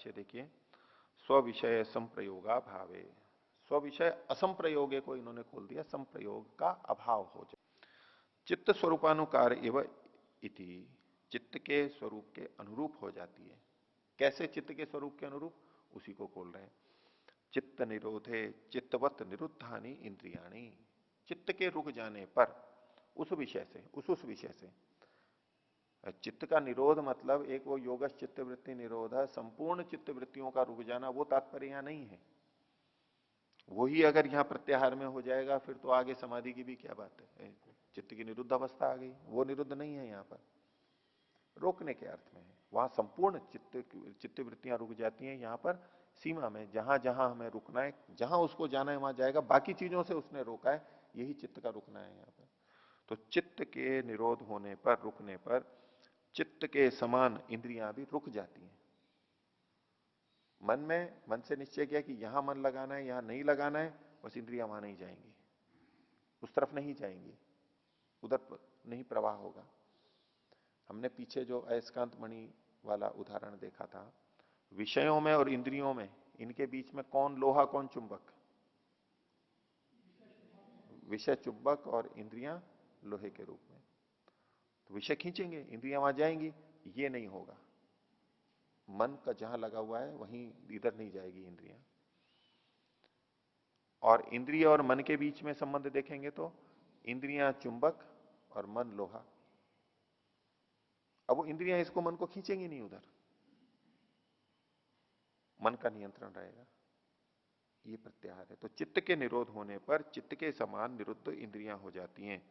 भाष्य देखिए, स्विषय संप्रयोगा भावे, स्विषय असंप्रयोगे को इन्होंने खोल दिया, संप्रयोग का अभाव हो जाए। चित्त स्वरूपानुकार एवं इति, चित्त के स्वरूप के अनुरूप हो जाती है। कैसे चित्त के स्वरूप के अनुरूप, उसी को खोल रहे हैं। चित्त निरोधे चित्तवत निरुद्धानी इंद्रियाणी, चित्त के रुक जाने पर उस विषय से, उस विषय से, चित्त का निरोध मतलब एक वो योगश चित्त वृत्ति निरोध है, संपूर्ण चित्त वृत्तियों का रुक जाना, वो तात्पर्य यहां नहीं है। वही अगर यहां प्रत्याहार में हो जाएगा फिर तो आगे समाधि की भी क्या बात है, चित्त की निरुद्ध अवस्था आ गई, वो निरुद्ध नहीं है, यहां पर रोकने के अर्थ में है। वहां संपूर्ण चित्त वृत्तियां रुक जाती हैं, यहां पर सीमा में जहां जहां हमें रुकना है, जहां उसको जाना है वहां जाएगा, बाकी चीजों से उसने रोका है, यही चित्त का रुकना है यहां पर। तो चित्त के निरोध होने पर, रुकने पर, चित्त के समान इंद्रियां भी रुक जाती हैं। मन से निश्चय किया कि यहां मन लगाना है, यहां नहीं लगाना है, बस इंद्रियां वहां नहीं जाएंगी, उस तरफ नहीं जाएंगी, उधर नहीं प्रवाह होगा। हमने पीछे जो अयस्कांत मणि वाला उदाहरण देखा था, विषयों में और इंद्रियों में, इनके बीच में कौन लोहा कौन चुंबक? विषय चुंबक और इंद्रियां लोहे के रूप में। तो विषय खींचेंगे, इंद्रियां वहां जाएंगी, ये नहीं होगा। मन का जहां लगा हुआ है वहीं, इधर नहीं जाएगी इंद्रियां। और इंद्रिय और मन के बीच में संबंध देखेंगे तो इंद्रियां चुंबक और मन लोहा। अब वो इंद्रियां इसको, मन को खींचेंगी नहीं उधर, मन का नियंत्रण रहेगा। ये प्रत्याहार है। तो चित्त के निरोध होने पर चित्त के समान निरुद्ध इंद्रियां हो जाती हैं,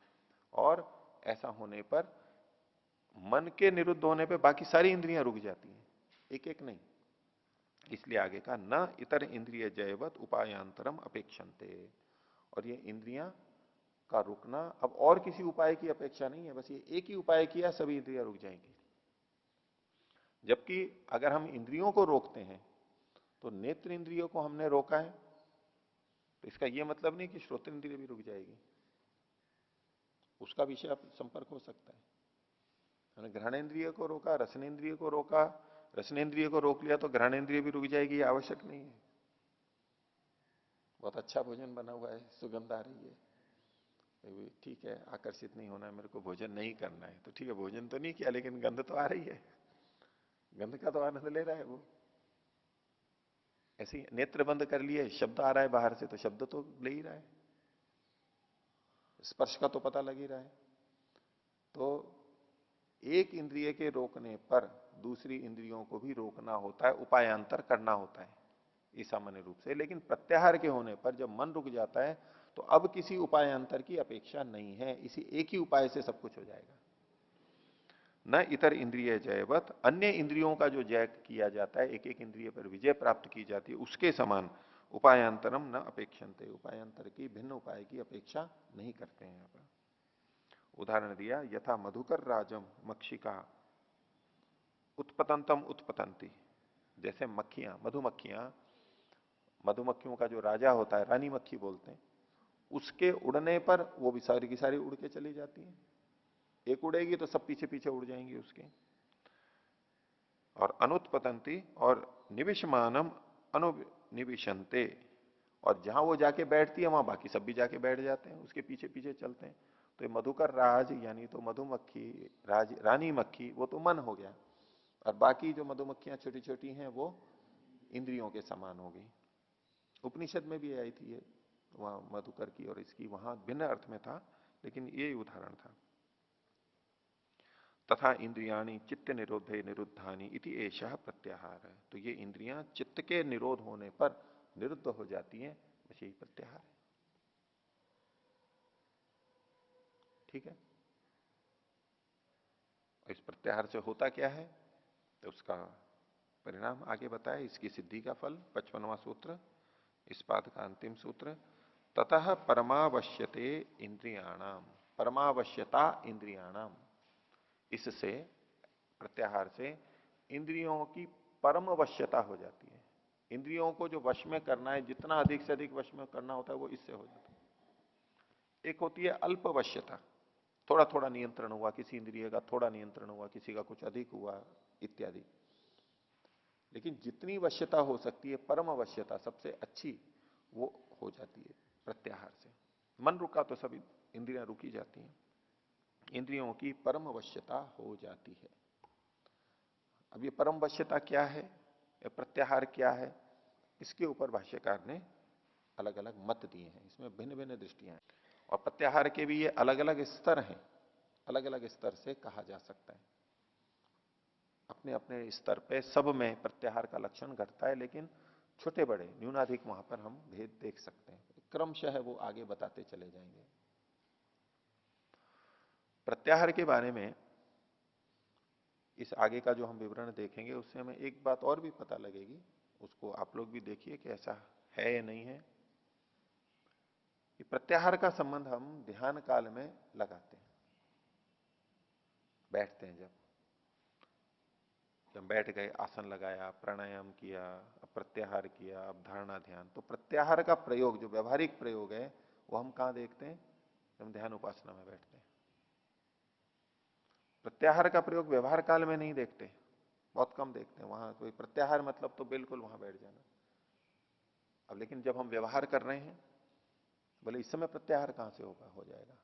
और ऐसा होने पर मन के निरुद्ध होने पर बाकी सारी इंद्रियां रुक जाती हैं, एक एक नहीं। इसलिए आगे का न इतर इंद्रिय जयवत उपायांतरम अपेक्षन्ते, और ये इंद्रियां का रुकना अब और किसी उपाय की अपेक्षा नहीं है, बस ये एक ही उपाय किया, सभी इंद्रियां रुक जाएंगी। जबकि अगर हम इंद्रियों को रोकते हैं तो नेत्र इंद्रियों को हमने रोका है, तो इसका यह मतलब नहीं कि श्रोत्र इंद्रिय भी रुक जाएगी, उसका विषय संपर्क हो सकता है। हमने घ्राणेन्द्रिय को रोका, रसनेन्द्रिय को रोका, रसनेन्द्रिय को रोक लिया तो घ्राणेन्द्रिय भी रुक जाएगी, आवश्यक नहीं है। बहुत अच्छा भोजन बना हुआ है, सुगंध आ रही है, ठीक है, आकर्षित नहीं होना है, मेरे को भोजन नहीं करना है, तो ठीक है, भोजन तो नहीं किया लेकिन गंध तो आ रही है, गंध का तो आनंद ले रहा है वो। ऐसे नेत्र बंद कर लिए, शब्द आ रहा है बाहर से, तो शब्द तो ले ही रहा है, स्पर्श का तो पता लग ही रहा है। तो एक इंद्रिय के रोकने पर दूसरी इंद्रियों को भी रोकना होता है, उपायांतर करना होता है, ये सामान्य रूप से। लेकिन प्रत्याहार के होने पर जब मन रुक जाता है तो अब किसी उपायांतर की अपेक्षा नहीं है, इसी एक ही उपाय से सब कुछ हो जाएगा। न इतर इंद्रिय जयवत, अन्य इंद्रियों का जो जय किया जाता है, एक एक इंद्रिय पर विजय प्राप्त की जाती है, उसके समान उपायांतरम न अपेक्षन्ते, उपायांतर की, भिन्न उपाय की अपेक्षा नहीं करते हैं। यहाँ पर उदाहरण दिया, यथा मधुकर राजम मक्षिका उत्पतंतम उत्पतंती, जैसे मक्खियां, मधुमक्खियां, मधुमक्खियों का जो राजा होता है, रानी मक्खी बोलते हैं, उसके उड़ने पर वो भी सारी की सारी उड़ के चली जाती हैं। एक उड़ेगी तो सब पीछे पीछे उड़ जाएंगी उसके। और अनुत्पतंती और निविशमानम अनुनिविशंते, और जहां वो जाके बैठती है वहां बाकी सब भी जाके बैठ जाते हैं, उसके पीछे पीछे चलते हैं। तो ये मधुकर राज यानी तो मधुमक्खी, रानी मक्खी, वो तो मन हो गया, और बाकी जो मधुमक्खियां छोटी छोटी हैं वो इंद्रियों के समान हो गई। उपनिषद में भी आई थी ये, वहां मधुकर की और इसकी वहां भिन्न अर्थ में था, लेकिन ये उदाहरण था। तथा इंद्रियाणी चित्त निरोधे निरुद्धानी इति एषः प्रत्याहार है। तो ये इंद्रियां चित्त के निरोध होने पर निरुद्ध हो जाती हैं, बस यही प्रत्याहार है। ठीक है, इस प्रत्याहार से होता क्या है, तो उसका परिणाम आगे बताया, इसकी सिद्धि का फल 55वां सूत्र, इस पाद का अंतिम सूत्र। ततः परमावश्यते इंद्रियाणाम, परमावश्यता इंद्रियाणाम, इससे, प्रत्याहार से इंद्रियों की परम वश्यता हो जाती है। इंद्रियों को जो वश में करना है, जितना अधिक से अधिक वश में करना होता है, वो इससे हो जाता है। एक होती है अल्प वश्यता, थोड़ा थोड़ा नियंत्रण हुआ, किसी इंद्रिय का थोड़ा नियंत्रण हुआ, किसी का कुछ अधिक हुआ इत्यादि। लेकिन जितनी वश्यता हो सकती है, परम अवश्यता सबसे अच्छी, वो हो जाती है प्रत्याहार से। मन रुका तो सभी इंद्रियां रुकी जाती हैं, इंद्रियों की परम अवश्यता हो जाती है। अब ये परम वश्यता क्या है, या प्रत्याहार क्या है, इसके ऊपर भाष्यकार ने अलग अलग मत दिए हैं, इसमें भिन्न भिन्न दृष्टियां हैं। और प्रत्याहार के भी ये अलग अलग स्तर हैं, अलग अलग स्तर से कहा जा सकता है। अपने अपने स्तर पे सब में प्रत्याहार का लक्षण घटता है, लेकिन छोटे बड़े न्यूनाधिक वहां पर हम भेद देख सकते हैं। क्रमशः वो आगे बताते चले जाएंगे। प्रत्याहार के बारे में इस आगे का जो हम विवरण देखेंगे, उससे हमें एक बात और भी पता लगेगी, उसको आप लोग भी देखिए कि ऐसा है या नहीं है। कि प्रत्याहार का संबंध हम ध्यान काल में लगाते हैं, बैठते हैं जब बैठ गए, आसन लगाया, प्राणायाम किया, अब प्रत्याहार किया, अब धारणा ध्यान, तो प्रत्याहार का प्रयोग जो व्यवहारिक प्रयोग है वो हम कहां देखते हैं, हम ध्यान उपासना में बैठते हैं। प्रत्याहार का प्रयोग व्यवहार काल में नहीं देखते, बहुत कम देखते हैं। वहां कोई प्रत्याहार मतलब तो बिल्कुल वहां बैठ जाना। अब लेकिन जब हम व्यवहार कर रहे हैं, बोले इस समय प्रत्याहार कहां से होगा, हो जाएगा।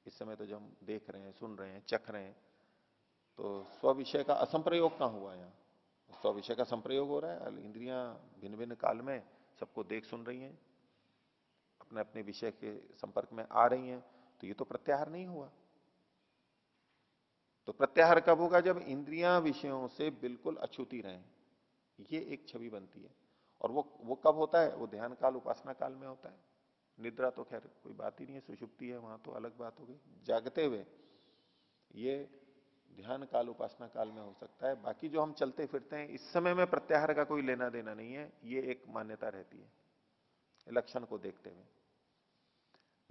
इस समय तो जब हम देख रहे हैं, सुन रहे हैं, चख रहे हैं, तो स्व विषय का असंप्रयोग कहां हुआ यहाँ, स्व विषय का संप्रयोग हो रहा है। इंद्रियां भिन्न भिन्न काल में सबको देख सुन रही हैं, अपने अपने विषय के संपर्क में आ रही हैं, तो ये तो प्रत्याहार नहीं हुआ। तो प्रत्याहार कब होगा, जब इंद्रियां विषयों से बिल्कुल अछूती रहें, ये एक छवि बनती है। और वो कब होता है, वो ध्यान काल उपासना काल में होता है। निद्रा तो खैर कोई बात ही नहीं है, सुषुप्ति है, वहां तो अलग बात हो गई। जागते हुए ये ध्यान काल उपासना काल में हो सकता है। बाकी जो हम चलते फिरते हैं, इस समय में प्रत्याहार का कोई लेना देना नहीं है, ये एक मान्यता रहती है लक्षण को देखते हुए।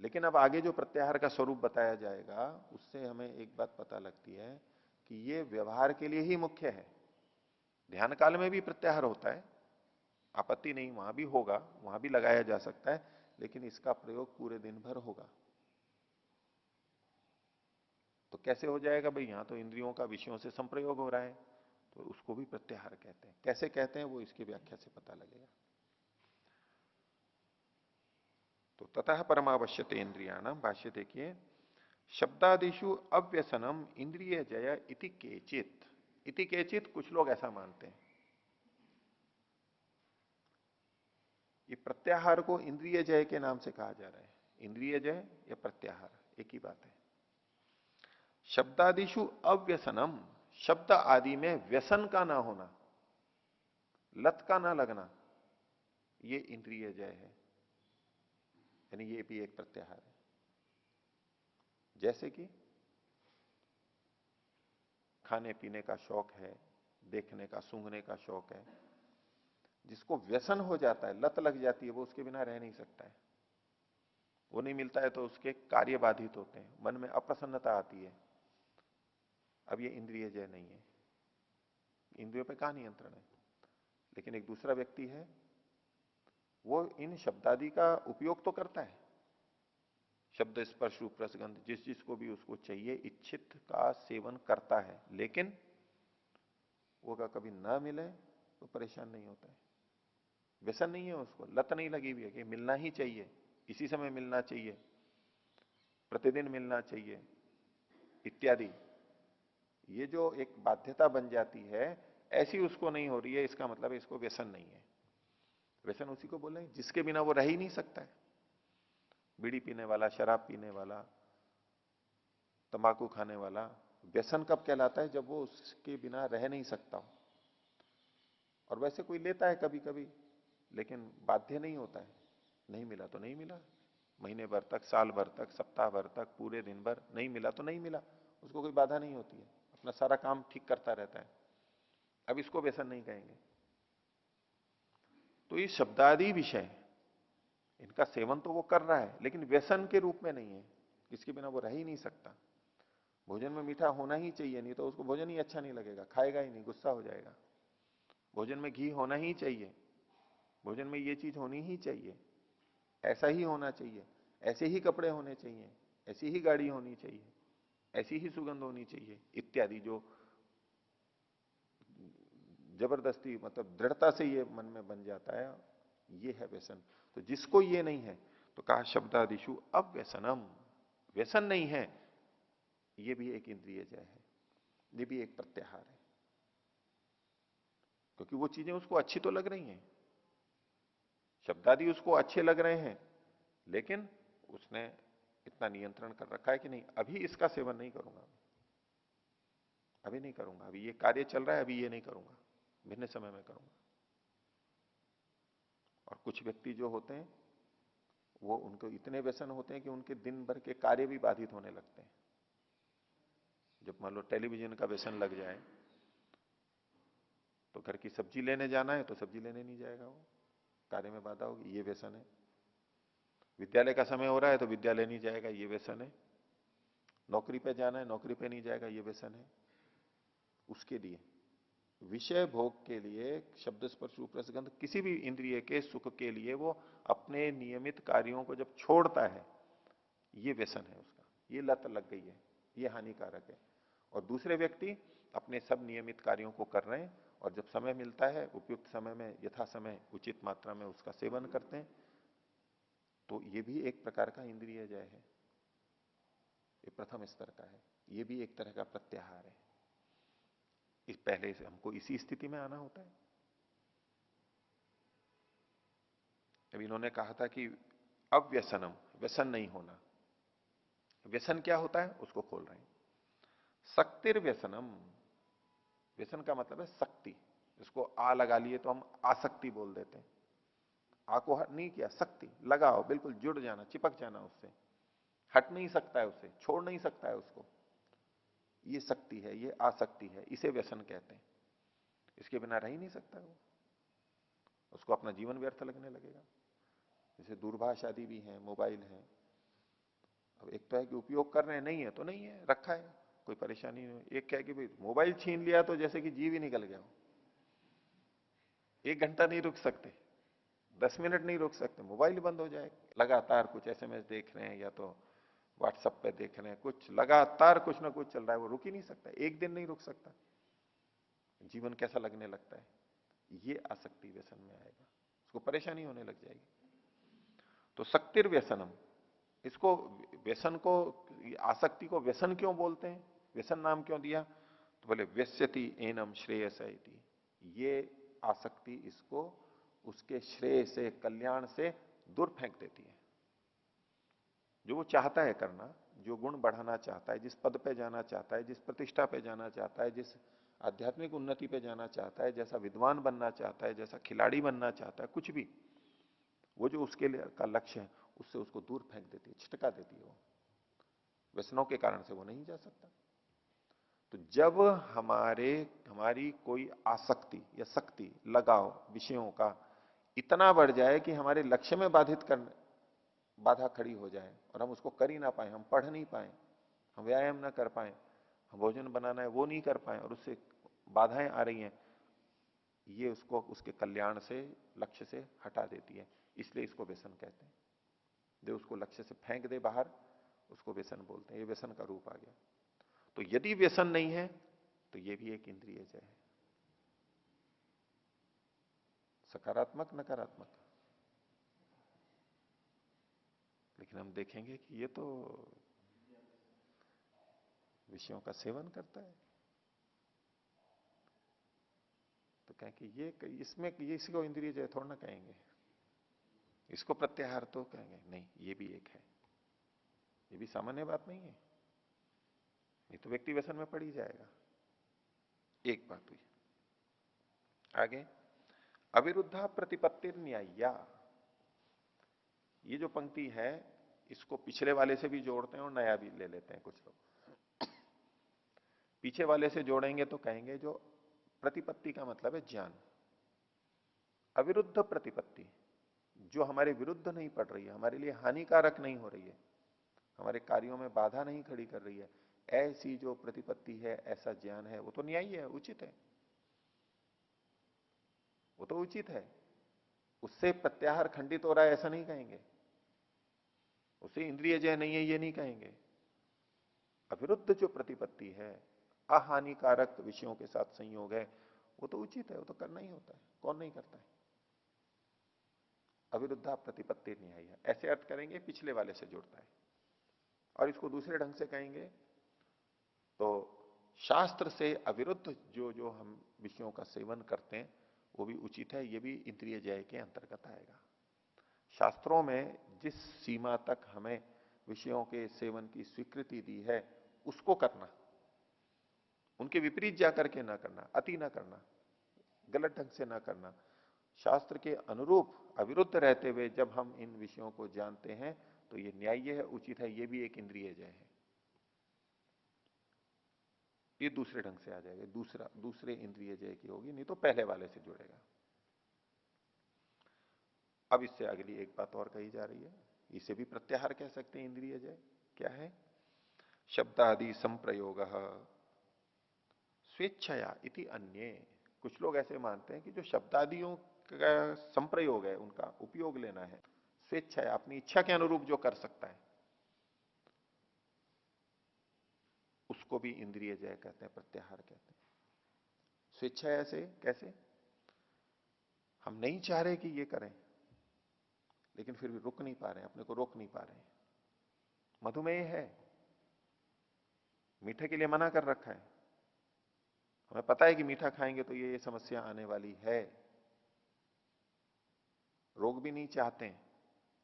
लेकिन अब आगे जो प्रत्याहार का स्वरूप बताया जाएगा, उससे हमें एक बात पता लगती है कि ये व्यवहार के लिए ही मुख्य है। ध्यान काल में भी प्रत्याहार होता है, आपत्ति नहीं, वहां भी होगा, वहां भी लगाया जा सकता है, लेकिन इसका प्रयोग पूरे दिन भर होगा। तो कैसे हो जाएगा भाई, यहां तो इंद्रियों का विषयों से संप्रयोग हो रहा है, तो उसको भी प्रत्याहार कहते हैं। कैसे कहते हैं वो इसकी व्याख्या से पता लगेगा। तो ततः परमावश्यते इंद्रियाणाम, भाष्य देखिए, शब्दादिशु अव्यसनम इंद्रिय जय इति केचित। इति केचित, कुछ लोग ऐसा मानते हैं। ये प्रत्याहार को इंद्रिय जय के नाम से कहा जा रहा है। इंद्रिय जय या प्रत्याहार एक ही बात है। शब्दादिशु अव्यसनम, शब्द आदि में व्यसन का ना होना, लत का ना लगना, ये इंद्रिय जय है, यानी ये भी एक प्रत्याहार है। जैसे कि खाने पीने का शौक है, देखने का सूंघने का शौक है, जिसको व्यसन हो जाता है, लत लग जाती है, वो उसके बिना रह नहीं सकता है। वो नहीं मिलता है तो उसके कार्य बाधित होते हैं, मन में अप्रसन्नता आती है। अब ये इंद्रिय जय नहीं है, इंद्रियों पे कहां नियंत्रण है। लेकिन एक दूसरा व्यक्ति है, वो इन शब्दादि का उपयोग तो करता है, शब्द स्पर्श रूप रसगंध जिस जिसको भी उसको चाहिए, इच्छित का सेवन करता है, लेकिन वो का कभी ना मिले तो परेशान नहीं होता है। व्यसन नहीं है उसको, लत नहीं लगी हुई है कि मिलना ही चाहिए, इसी समय मिलना चाहिए, प्रतिदिन मिलना चाहिए इत्यादि। ये जो एक बाध्यता बन जाती है, ऐसी उसको नहीं हो रही है, इसका मतलब है इसको व्यसन नहीं है। व्यसन उसी को बोले जिसके बिना वो रह ही नहीं सकता है। बीड़ी पीने वाला, शराब पीने वाला, तंबाकू खाने वाला व्यसन कब कहलाता है, जब वो उसके बिना रह नहीं सकता हो। और वैसे कोई लेता है कभी कभी, लेकिन बाध्य नहीं होता है। नहीं मिला तो नहीं मिला, महीने भर तक, साल भर तक, सप्ताह भर तक, पूरे दिन भर नहीं मिला तो नहीं मिला, उसको कोई बाधा नहीं होती है, अपना सारा काम ठीक करता रहता है। अब इसको व्यसन नहीं कहेंगे। तो ये शब्दादि विषय, इनका सेवन तो वो कर रहा है, लेकिन व्यसन के रूप में नहीं है, इसके बिना वो रह ही नहीं सकता। भोजन में मीठा होना ही चाहिए, नहीं तो उसको भोजन ही अच्छा नहीं लगेगा, खाएगा ही नहीं, गुस्सा हो जाएगा। भोजन में घी होना ही चाहिए, भोजन में ये चीज होनी ही चाहिए, ऐसा ही होना चाहिए, ऐसे ही कपड़े होने चाहिए, ऐसी ही गाड़ी होनी चाहिए, ऐसी ही सुगंध होनी चाहिए, इत्यादि जो जबरदस्ती मतलब दृढ़ता से ये मन में बन जाता है, ये है व्यसन। तो जिसको ये नहीं है तो कहा शब्दादिशु अव्यसनम, व्यसन नहीं है, ये भी एक इंद्रिय जय है, ये भी एक प्रत्याहार है, क्योंकि वो चीजें उसको अच्छी तो लग रही हैं, शब्दादि उसको अच्छे लग रहे हैं, लेकिन उसने इतना नियंत्रण कर रखा है कि नहीं अभी इसका सेवन नहीं करूंगा, अभी नहीं करूंगा, अभी ये कार्य चल रहा है, अभी ये नहीं करूंगा, भिन्न समय में करूंगा। और कुछ व्यक्ति जो होते हैं वो उनको इतने व्यसन होते हैं कि उनके दिन भर के कार्य भी बाधित होने लगते हैं। जब मान लो टेलीविजन का व्यसन लग जाए तो घर की सब्जी लेने जाना है तो सब्जी लेने नहीं जाएगा, वो कार्य में बाधा होगी, ये व्यसन है। विद्यालय का समय हो रहा है तो विद्यालय नहीं जाएगा, ये व्यसन है। नौकरी पे जाना है, नौकरी पे नहीं जाएगा, ये व्यसन है। उसके लिए विषय भोग के लिए, शब्द स्पर्श रूप रस गंध किसी भी इंद्रिय के सुख के लिए वो अपने नियमित कार्यों को जब छोड़ता है, ये व्यसन है उसका, ये लत लग गई है, ये हानिकारक है। और दूसरे व्यक्ति अपने सब नियमित कार्यों को कर रहे हैं और जब समय मिलता है उपयुक्त समय में यथा समय उचित मात्रा में उसका सेवन करते हैं, तो ये भी एक प्रकार का इंद्रिय जय है, ये प्रथम स्तर का है, ये भी एक तरह का प्रत्याहार है। इस पहले से हमको इसी स्थिति में आना होता है। अब इन्होंने कहा था कि अव्यसनम, व्यसन नहीं होना। व्यसन क्या होता है उसको खोल रहे हैं। शक्तिर व्यसनम, व्यसन का मतलब है शक्ति, इसको आ लगा लिए तो हम आसक्ति बोल देते हैं। आ को हट नहीं किया, शक्ति लगाओ, बिल्कुल जुड़ जाना, चिपक जाना उससे, हट नहीं सकता है उससे, छोड़ नहीं सकता है उसको, ये शक्ति है, ये आसक्ति है, इसे व्यसन कहते हैं। इसके बिना रह ही नहीं सकता वो, उसको अपना जीवन व्यर्थ लगने लगेगा। जैसे दूरभाष आदि भी हैं, मोबाइल है, अब एक तो है कि उपयोग कर रहे हैं, नहीं है तो नहीं है, रखा है, कोई परेशानी नहीं। एक क्या है कि भाई मोबाइल छीन लिया तो जैसे कि जीव ही निकल गया हो, 1 घंटा नहीं रुक सकते, 10 मिनट नहीं रुक सकते, मोबाइल बंद हो जाए। लगातार कुछ एसएमएस देख रहे हैं या तो व्हाट्सएप पे देख रहे हैं, कुछ लगातार कुछ ना कुछ चल रहा है, वो रुक ही नहीं सकता, एक दिन नहीं रुक सकता। जीवन कैसा लगने लगता है, ये आसक्ति व्यसन में आएगा, उसको परेशानी होने लग जाएगी। तो शक्तिर व्यसनम, इसको व्यसन को, आसक्ति को व्यसन क्यों बोलते हैं, व्यसन नाम क्यों दिया, तो बोले व्यस्यति एनम श्रेयस इति, ये आसक्ति इसको उसके श्रेय से, कल्याण से दूर फेंक देती है। जो वो चाहता है करना, जो गुण बढ़ाना चाहता है, जिस पद पे जाना चाहता है, जिस प्रतिष्ठा पे जाना चाहता है, जिस आध्यात्मिक उन्नति पे जाना चाहता है, जैसा विद्वान बनना चाहता है, जैसा खिलाड़ी बनना चाहता है, कुछ भी, वो जो उसके लिए का लक्ष्य है उससे उसको दूर फेंक देती है, छिटका देती है। वो व्यसनों के कारण से वो नहीं जा सकता। तो जब हमारी कोई आसक्ति या शक्ति, लगाव विषयों का इतना बढ़ जाए कि हमारे लक्ष्य में बाधा खड़ी हो जाए और हम उसको कर ही ना पाए, हम पढ़ नहीं पाए, हम व्यायाम ना कर पाए, हम भोजन बनाना है वो नहीं कर पाए और उससे बाधाएं आ रही हैं, ये उसको उसके कल्याण से, लक्ष्य से हटा देती है, इसलिए इसको व्यसन कहते हैं। जो उसको लक्ष्य से फेंक दे बाहर, उसको व्यसन बोलते हैं, ये व्यसन का रूप आ गया। तो यदि व्यसन नहीं है तो ये भी एक इंद्रिय जय है। सकारात्मक नकारात्मक, लेकिन हम देखेंगे कि ये तो विषयों का सेवन करता है, तो कहें कि ये इसमें ये इसी को इंद्रिय जय थोड़ा ना कहेंगे, इसको प्रत्याहार तो कहेंगे नहीं, ये भी एक है, ये भी सामान्य बात नहीं है, ये तो व्यक्ति व्यसन में पड़ ही जाएगा। एक बात हुई। आगे अविरुद्धा प्रतिपत्ति न्याय्या, ये जो पंक्ति है इसको पिछले वाले से भी जोड़ते हैं और नया भी ले लेते हैं कुछ लोग। पीछे वाले से जोड़ेंगे तो कहेंगे जो प्रतिपत्ति का मतलब है ज्ञान, अविरुद्ध प्रतिपत्ति, जो हमारे विरुद्ध नहीं पड़ रही है, हमारे लिए हानिकारक नहीं हो रही है, हमारे कार्यों में बाधा नहीं खड़ी कर रही है, ऐसी जो प्रतिपत्ति है, ऐसा ज्ञान है, वो तो न्यायी है, उचित है, वो तो उचित है। उससे प्रत्याहार खंडित हो रहा है ऐसा नहीं कहेंगे, उससे इंद्रिय जय नहीं है ये नहीं कहेंगे। अविरुद्ध जो प्रतिपत्ति है, अहानिकारक विषयों के साथ संयोग है, वो तो उचित है, वो तो करना ही होता है, कौन नहीं करता है। अविरुद्धा प्रतिपत्ति न्याय है, ऐसे अर्थ करेंगे पिछले वाले से जुड़ता है। और इसको दूसरे ढंग से कहेंगे तो शास्त्र से अविरुद्ध जो जो हम विषयों का सेवन करते हैं वो भी उचित है, ये भी इंद्रिय जय के अंतर्गत आएगा। शास्त्रों में जिस सीमा तक हमें विषयों के सेवन की स्वीकृति दी है उसको करना, उनके विपरीत जाकर के ना करना, अति ना करना, गलत ढंग से ना करना, शास्त्र के अनुरूप अविरुद्ध रहते हुए जब हम इन विषयों को जानते हैं तो ये न्याय्य है, उचित है, ये भी एक इंद्रिय जय है। ये दूसरे ढंग से आ जाएगा, दूसरे इंद्रिय जय की होगी, नहीं तो पहले वाले से जुड़ेगा। अब इससे अगली एक बात और कही जा रही है, इसे भी प्रत्याहार कह सकते हैं इंद्रिय जय। क्या है? शब्दादि संप्रयोग स्वेच्छया इति अन्ये। कुछ लोग ऐसे मानते हैं कि जो शब्दादियों का संप्रयोग है, उनका उपयोग लेना है, स्वेच्छा, अपनी इच्छा के अनुरूप जो कर सकता है, उसको भी इंद्रिय जय कहते हैं, प्रत्याहार कहते हैं। स्वेच्छा ऐसे कैसे? हम नहीं चाह रहे कि ये करें, लेकिन फिर भी रुक नहीं पा रहे हैं, अपने को रोक नहीं पा रहे हैं। मधुमेह है, मीठे के लिए मना कर रखा है, हमें पता है कि मीठा खाएंगे तो ये समस्या आने वाली है, रोग भी नहीं चाहते हैं,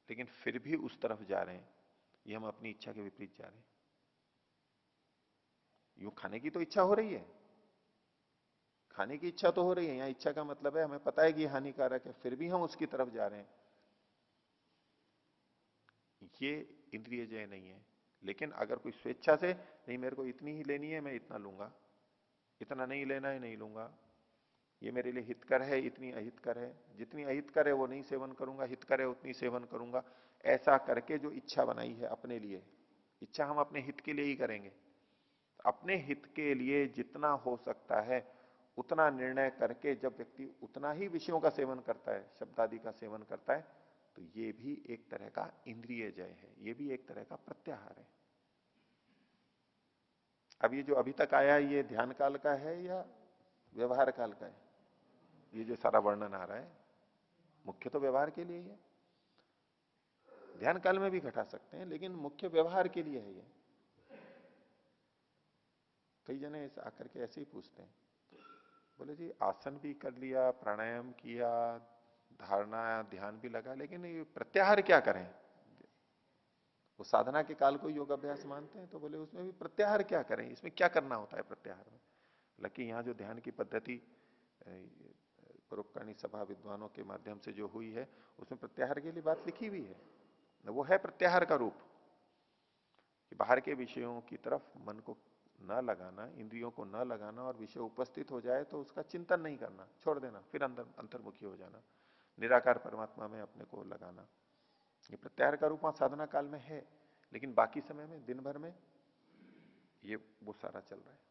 लेकिन फिर भी उस तरफ जा रहे हैं, ये हम अपनी इच्छा के विपरीत जा रहे हैं। यूं खाने की तो इच्छा हो रही है, खाने की इच्छा तो हो रही है, यहां इच्छा का मतलब है हमें पता है कि ये हानिकारक है, फिर भी हम उसकी तरफ जा रहे हैं, ये इंद्रिय जय नहीं है। लेकिन अगर कोई स्वेच्छा से, नहीं मेरे को इतनी ही लेनी है, मैं इतना लूंगा, इतना नहीं लेना है, नहीं लूंगा, ये मेरे लिए हितकर है, इतनी अहितकर है, जितनी अहितकर है वो नहीं सेवन करूंगा, हितकर है उतनी सेवन करूंगा, ऐसा करके जो इच्छा बनाई है अपने लिए, इच्छा हम अपने हित के लिए ही करेंगे, अपने हित के लिए जितना हो सकता है उतना निर्णय करके जब व्यक्ति उतना ही विषयों का सेवन करता है, शब्दादि का सेवन करता है, तो ये भी एक तरह का इंद्रिय जय है, ये भी एक तरह का प्रत्याहार है। अब ये जो अभी तक आया ये ध्यान काल का है या व्यवहार काल का है? ये जो सारा वर्णन आ रहा है मुख्य तो व्यवहार के लिए ही है, ध्यान काल में भी घटा सकते हैं, लेकिन मुख्य व्यवहार के लिए है ये। कई जने आकर के ऐसे ही पूछते हैं, बोले जी आसन भी कर लिया, प्राणायाम किया, धारणा ध्यान भी लगा, लेकिन ये प्रत्याहार क्या करें? वो साधना के काल को योग अभ्यास मानते हैं, तो बोले उसमें भी प्रत्याहार क्या करें, इसमें क्या करना होता है प्रत्याहार में? हालांकि यहाँ जो ध्यान की पद्धति परोपकारिणी सभा विद्वानों के माध्यम से जो हुई है, उसमें प्रत्याहार के लिए बात लिखी हुई है, वो है प्रत्याहार का रूप, कि बाहर के विषयों की तरफ मन को न लगाना, इंद्रियों को न लगाना, और विषय उपस्थित हो जाए तो उसका चिंतन नहीं करना, छोड़ देना, फिर अंदर अंतर्मुखी हो जाना, निराकार परमात्मा में अपने को लगाना। ये प्रत्याहार का रूप वहां साधना काल में है, लेकिन बाकी समय में दिन भर में ये वो सारा चल रहा है।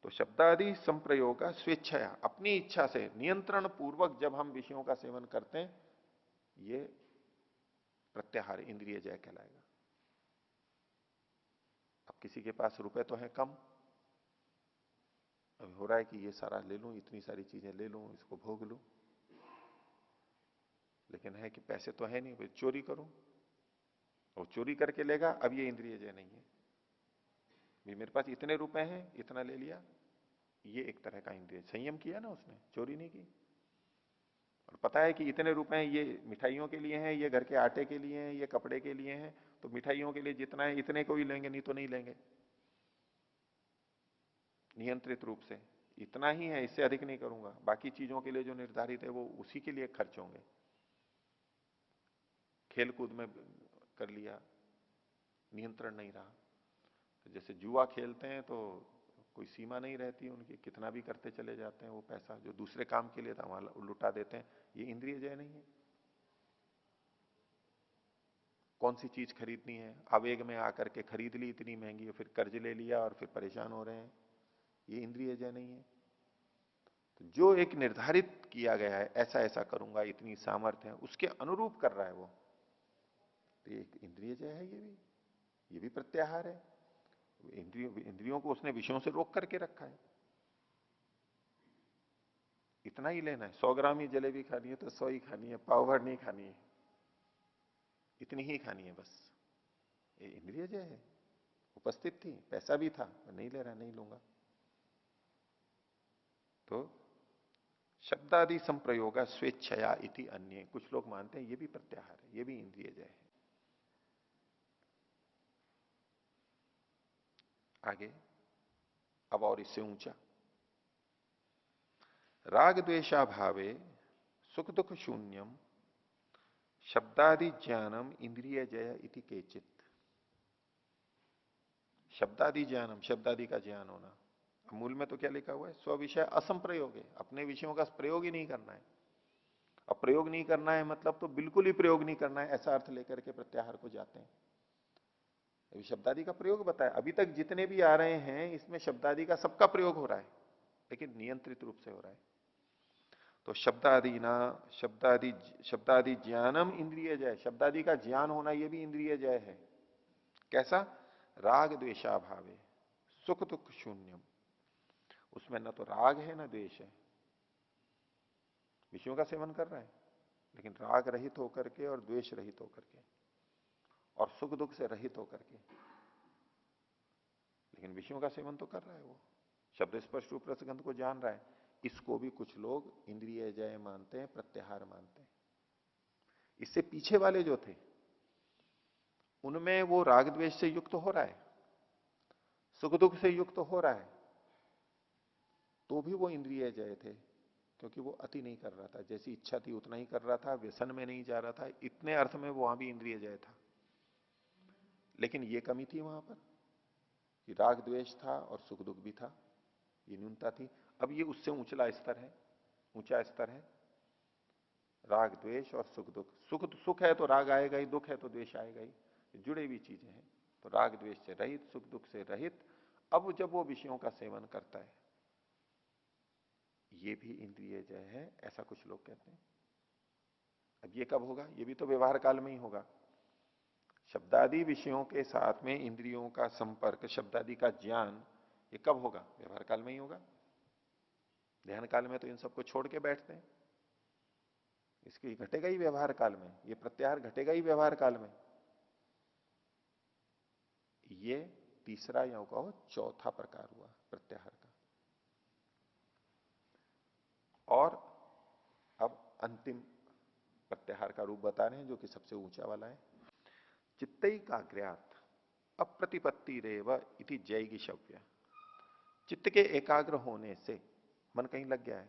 तो शब्दादि संप्रयोग स्वेच्छया, अपनी इच्छा से नियंत्रण पूर्वक जब हम विषयों का सेवन करते हैं, ये प्रत्याहार इंद्रिय जय कहलाएगा। अब किसी के पास रुपए तो है कम, अब हो रहा है कि ये सारा ले लूं, इतनी सारी चीजें ले लूं, इसको भोग लूं, लेकिन है कि पैसे तो है नहीं, फिर चोरी करूं, और चोरी करके लेगा, अब ये इंद्रिय जय नहीं है। भी मेरे पास इतने रुपए हैं, इतना ले लिया, ये एक तरह का इंद्रिय संयम किया ना, उसने चोरी नहीं की, और पता है कि इतने रुपए हैं, ये मिठाइयों के लिए हैं, ये घर के आटे के लिए हैं, ये कपड़े के लिए हैं, तो मिठाइयों के लिए जितना है इतने को ही लेंगे, नहीं तो नहीं लेंगे, नियंत्रित रूप से इतना ही है, इससे अधिक नहीं करूंगा, बाकी चीजों के लिए जो निर्धारित है वो उसी के लिए खर्च होंगे। खेल कूद में कर लिया, नियंत्रण नहीं रहा, तो जैसे जुआ खेलते हैं तो कोई सीमा नहीं रहती उनकी, कितना भी करते चले जाते हैं, वो पैसा जो दूसरे काम के लिए था वहां लुटा देते हैं, ये इंद्रिय जय नहीं है। कौन सी चीज खरीदनी है, आवेग में आकर के खरीद ली इतनी महंगी, फिर कर्ज ले लिया और फिर परेशान हो रहे हैं, ये इंद्रिय जय नहीं है। तो जो एक निर्धारित किया गया है, ऐसा ऐसा करूंगा, इतनी सामर्थ्य है, उसके अनुरूप कर रहा है वो, तो ये एक इंद्रिय जय है, ये भी प्रत्याहार है। इंद्रियों को उसने विषयों से रोक करके रखा है। इतना ही लेना है। 100 ग्राम ही जलेबी खानी है तो 100 ही खानी है, पाव भर नहीं खानी है, इतनी ही खानी है बस। ये इंद्रिय जय है। उपस्थित थी, पैसा भी था, नहीं ले रहा, नहीं लूंगा। तो शब्दादि संप्रयोग स्वेच्छया इति अन्य, कुछ लोग मानते हैं ये भी प्रत्याहार है, ये भी इंद्रिय जय है। आगे अब और इससे ऊंचा, राग द्वेषा भावे सुख दुख शून्यम शब्दादि ज्ञानम इंद्रिय जय इति केचित। शब्दादि ज्ञानम, शब्दादि का ज्ञान होना, मूल में तो क्या लिखा हुआ है, स्व विषय असंप्रयोग है, अपने विषयों का प्रयोग ही नहीं करना है। अब प्रयोग नहीं करना है मतलब तो बिल्कुल ही प्रयोग नहीं करना है, ऐसा अर्थ लेकर के प्रत्याहार को जाते हैं। अभी शब्दादि का प्रयोग बताया, अभी तक जितने भी आ रहे हैं इसमें शब्दादि का सबका प्रयोग हो रहा है, लेकिन नियंत्रित रूप से हो रहा है। तो शब्दादि ना, शब्दादि शब्दादि ज्ञानम इंद्रिय जय, शब्दादि का ज्ञान होना यह भी इंद्रिय जय है। कैसा? राग द्वेषा भावे सुख दुख शून्यम, उसमें न तो राग है न द्वेष है, विषयों का सेवन कर रहा है लेकिन राग रहित होकर के और द्वेष रहित होकर के और सुख दुख से रहित होकर के, लेकिन विषयों का सेवन तो कर रहा है वो, शब्द स्पर्श रूप रसगंध को जान रहा है। इसको भी कुछ लोग इंद्रिय जय मानते हैं, प्रत्याहार मानते हैं। इससे पीछे वाले जो थे उनमें वो राग द्वेष से युक्त हो रहा है, सुख दुख से युक्त हो रहा है, तो भी वो इंद्रिय जय थे, क्योंकि वो अति नहीं कर रहा था, जैसी इच्छा थी उतना ही कर रहा था, व्यसन में नहीं जा रहा था, इतने अर्थ में वहां भी इंद्रिय जय था। लेकिन ये कमी थी वहां पर कि राग द्वेष था और सुख दुख भी था, ये न्यूनता थी। अब ये उससे ऊंचला स्तर है, ऊंचा स्तर है, राग द्वेष और सुख दुख। सुख है तो राग आएगा ही, दुख है तो द्वेष आएगा ही, जुड़े हुई चीजें हैं। तो राग द्वेष से रहित, सुख दुख से रहित, अब जब वो विषयों का सेवन करता है ये भी इंद्रिय जय है, ऐसा कुछ लोग कहते हैं। अब ये कब होगा? ये भी तो व्यवहार काल में ही होगा। शब्दादि विषयों के साथ में इंद्रियों का संपर्क, शब्दादि का ज्ञान, ये कब होगा? व्यवहार काल में ही होगा। ध्यान काल में तो इन सबको छोड़ के बैठते हैं, इसकी घटेगा ही व्यवहार काल में, ये प्रत्याहार घटेगा ही व्यवहार काल में। ये तीसरा या कहो चौथा प्रकार हुआ प्रत्याहार का। और अब अंतिम प्रत्याहार का रूप बता रहे हैं जो कि सबसे ऊंचा वाला है। चित्तैकाग्र्यात् अप्रतिपत्ति रेव इति जैगिषव्य, चित्त के एकाग्र होने से, मन कहीं लग गया है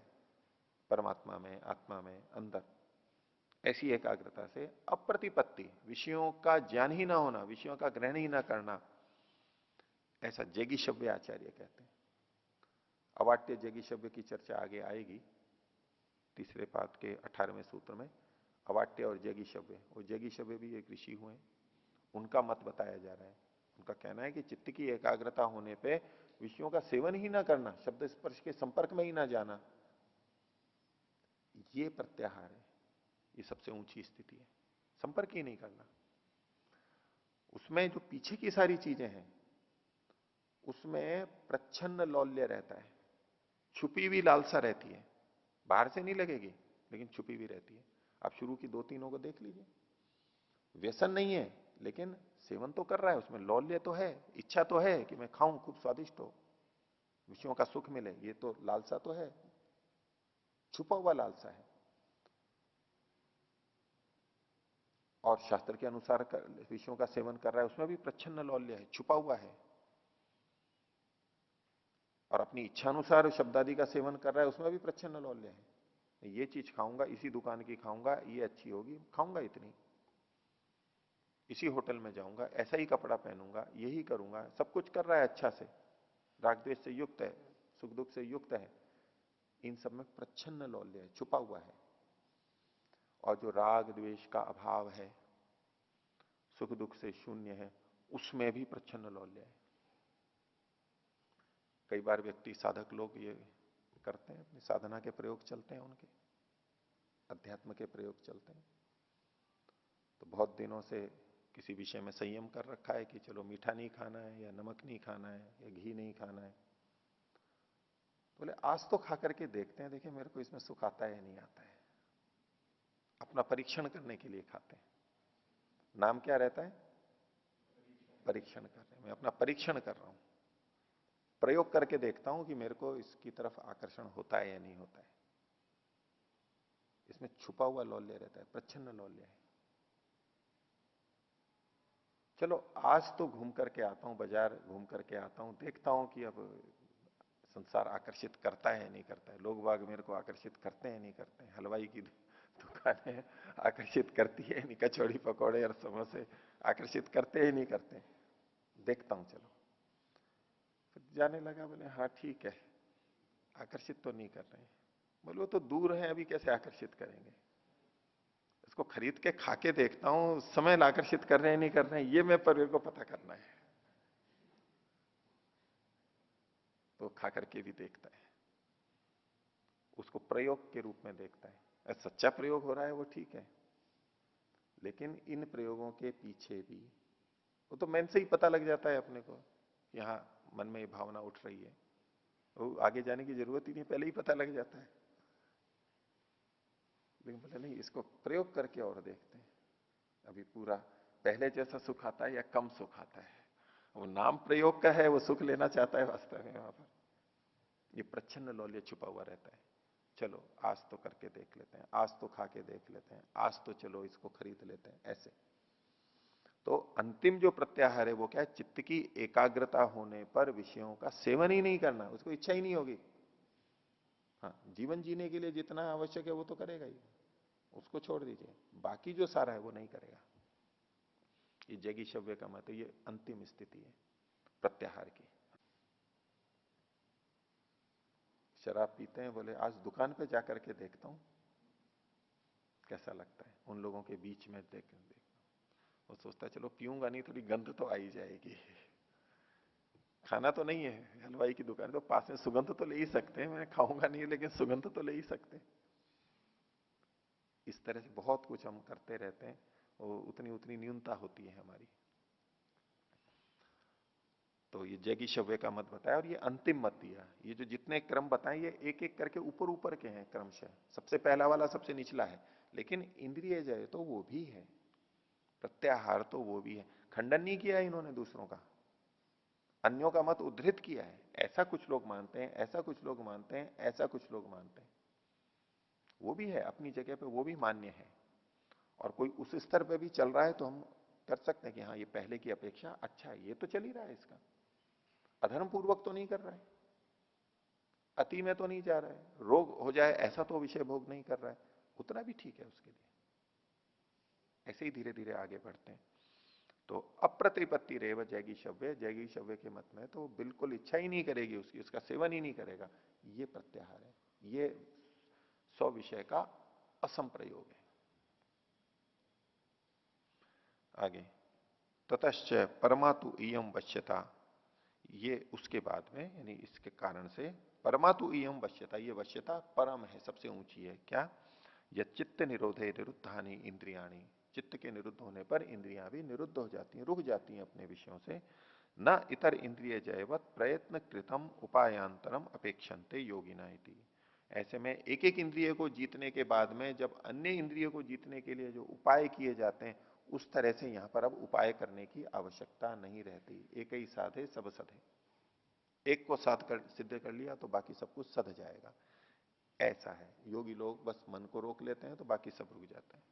परमात्मा में, आत्मा में, अंदर, ऐसी एकाग्रता से अप्रतिपत्ति, विषयों का ज्ञान ही ना होना, विषयों का ग्रहण ही ना करना, ऐसा जैगिषव्य आचार्य कहते हैं। अवाट्य जैगिषव्य की चर्चा आगे आएगी, तीसरे पाद के 18वें सूत्र में। अवाट्य और जैगिषव्य, वो जैगिषव्य भी एक ऋषि हुए, उनका मत बताया जा रहा है। उनका कहना है कि चित्त की एकाग्रता होने पे विषयों का सेवन ही ना करना, शब्द स्पर्श के संपर्क में ही ना जाना, ये प्रत्याहार है, ये सबसे ऊंची स्थिति है, संपर्क ही नहीं करना। उसमें जो पीछे की सारी चीजें हैं उसमें प्रच्छन्न लौल्य रहता है, छुपी हुई लालसा रहती है, बाहर से नहीं लगेगी लेकिन छुपी हुई रहती है। आप शुरू की दो तीनों को देख लीजिए, व्यसन नहीं है लेकिन सेवन तो कर रहा है, उसमें लौल्य तो है, इच्छा तो है कि मैं खाऊं, खूब स्वादिष्ट हो, विषयों का सुख मिले, ये तो लालसा तो है, छुपा हुआ लालसा है। और शास्त्र के अनुसार विषयों का सेवन कर रहा है, उसमें भी प्रच्छन्न लौल्य है, छुपा हुआ है। और अपनी इच्छा अनुसार शब्दादि का सेवन कर रहा है, उसमें भी प्रच्छन्न लौल्य है। ये चीज खाऊंगा, इसी दुकान की खाऊंगा, ये अच्छी होगी, खाऊंगा इतनी, इसी होटल में जाऊंगा, ऐसा ही कपड़ा पहनूंगा, यही करूंगा, सब कुछ कर रहा है अच्छा से, राग द्वेष से युक्त है, सुख दुख से युक्त है, इन सब में प्रच्छन्न लौल्य है, छुपा हुआ है। और जो राग द्वेष का अभाव है, सुख दुख से शून्य है, उसमें भी प्रच्छन्न लौल्य है। कई बार व्यक्ति, साधक लोग ये करते हैं, अपनी साधना के प्रयोग चलते हैं, उनके अध्यात्म के प्रयोग चलते हैं, तो बहुत दिनों से किसी विषय में संयम कर रखा है कि चलो मीठा नहीं खाना है, या नमक नहीं खाना है, या घी नहीं खाना है, बोले आज तो खा करके देखते हैं, देखिए मेरे को इसमें सुख आता है या नहीं आता है। अपना परीक्षण करने के लिए खाते हैं। नाम क्या रहता है? परीक्षण कर रहे हैं, मैं अपना परीक्षण कर रहा हूं, प्रयोग करके देखता हूं कि मेरे को इसकी तरफ आकर्षण होता है या नहीं होता है। इसमें छुपा हुआ लौल्य रहता है, प्रच्छन्न लौल्य है। चलो आज तो घूम करके आता हूं, बाजार घूम करके आता हूं, देखता हूं कि अब संसार आकर्षित करता है नहीं करता है, लोग बाग मेरे को आकर्षित करते हैं नहीं करते हैं, हलवाई की दुकानें आकर्षित करती है नहीं, कचौड़ी पकौड़े और समोसे आकर्षित करते ही नहीं करते हैं। देखता हूं चलो। फिर जाने लगा, बोले हाँ ठीक है, आकर्षित तो नहीं कर रहे हैं। बोले वो तो दूर है, अभी कैसे आकर्षित करेंगे। इसको खरीद के खा के देखता हूं, समय आकर्षित कर रहे हैं नहीं कर रहे हैं, ये मैं पर को पता करना है। तो खा करके भी देखता है, उसको प्रयोग के रूप में देखता है। सच्चा प्रयोग हो रहा है वो ठीक है, लेकिन इन प्रयोगों के पीछे भी वो तो मन से ही पता लग जाता है अपने को, यहाँ मन में ये भावना उठ रही है, वो आगे जाने की जरूरत ही नहीं, पहले ही पता लग जाता है। लेकिन बोले नहीं, इसको प्रयोग करके और देखते हैं, अभी पूरा पहले जैसा सुख आता है या कम सुख आता है। वो नाम प्रयोग का है, वो सुख लेना चाहता है वास्तव में वहां पर। ये प्रच्छन्न लौल्य छुपा हुआ रहता है। चलो आज तो करके देख लेते हैं, आज तो खा के देख लेते हैं, आज तो चलो इसको खरीद लेते हैं, ऐसे। तो अंतिम जो प्रत्याहार है वो क्या है? चित्त की एकाग्रता होने पर विषयों का सेवन ही नहीं करना, उसको इच्छा ही नहीं होगी। हाँ, जीवन जीने के लिए जितना आवश्यक है वो तो करेगा ही, उसको छोड़ दीजिए, बाकी जो सारा है वो नहीं करेगा। ये जगी शव्य का मत है, ये अंतिम स्थिति है प्रत्याहार की। शराब पीते हैं, बोले आज दुकान पे जाकर के देखता हूं कैसा लगता है, उन लोगों के बीच में देख देख वो सोचता है चलो पीऊंगा नहीं, थोड़ी गंध तो आ ही जाएगी। खाना तो नहीं है, हलवाई की दुकान तो पास में, सुगंध तो ले ही सकते हैं, मैं खाऊंगा नहीं लेकिन सुगंध तो ले ही सकते हैं। इस तरह से बहुत कुछ हम करते रहते हैं, वो उतनी उतनी न्यूनता होती है हमारी। तो ये जगी शव्य का मत बताया, और ये अंतिम मत दिया। ये जो जितने क्रम बताए ये एक एक करके ऊपर ऊपर के हैं क्रमशः, सबसे पहला वाला सबसे निचला है, लेकिन इंद्रिय जय तो वो भी है, प्रत्याहार तो वो भी है। खंडन नहीं किया है इन्होंने दूसरों का, अन्यों का मत उद्धृत किया है। ऐसा कुछ लोग मानते हैं, ऐसा कुछ लोग मानते हैं, ऐसा कुछ लोग मानते हैं, वो भी है अपनी जगह पे, वो भी मान्य है। और कोई उस स्तर पे भी चल रहा है तो हम कर सकते हैं कि हाँ ये पहले की अपेक्षा अच्छा है, ये तो चल ही रहा है, इसका अधर्म पूर्वक तो नहीं कर रहा है, अति में तो नहीं जा रहा है, रोग हो जाए ऐसा तो विषय भोग नहीं कर रहा है, उतना भी ठीक है उसके लिए। ऐसे ही धीरे धीरे आगे बढ़ते हैं। तो अप्रतिपत्ति रेव जैगी शव्य, जैगी शव्य के मत में तो बिल्कुल इच्छा ही नहीं करेगी उसकी, उसका सेवन ही नहीं करेगा, ये प्रत्याहार है, ये स्व विषय का असंप्रयोग है। आगे ततश्च परमातु इयम वश्यता, ये उसके बाद में यानी इसके कारण से परमातु इयम वश्यता, ये वश्यता परम है, सबसे ऊंची है। क्या? यह चित्त निरोधे निरुद्धानी इंद्रियाणी, चित्त के निरुद्ध होने पर इंद्रियां भी निरुद्ध हो जाती हैं, रुक जाती हैं अपने विषयों से। न इतर इंद्रिय जयवत प्रयत्न कृतम उपायांतरम अपेक्षन्ते योगिना इति। ऐसे में एक एक इंद्रिय को जीतने के बाद में जब अन्य इंद्रियों को जीतने के लिए जो उपाय किए जाते हैं, उस तरह से यहां पर अब उपाय करने की आवश्यकता नहीं रहती। एक ही साधे सब सधे, एक को साध कर सिद्ध कर लिया तो बाकी सब कुछ सध जाएगा, ऐसा है। योगी लोग बस मन को रोक लेते हैं तो बाकी सब रुक जाता है,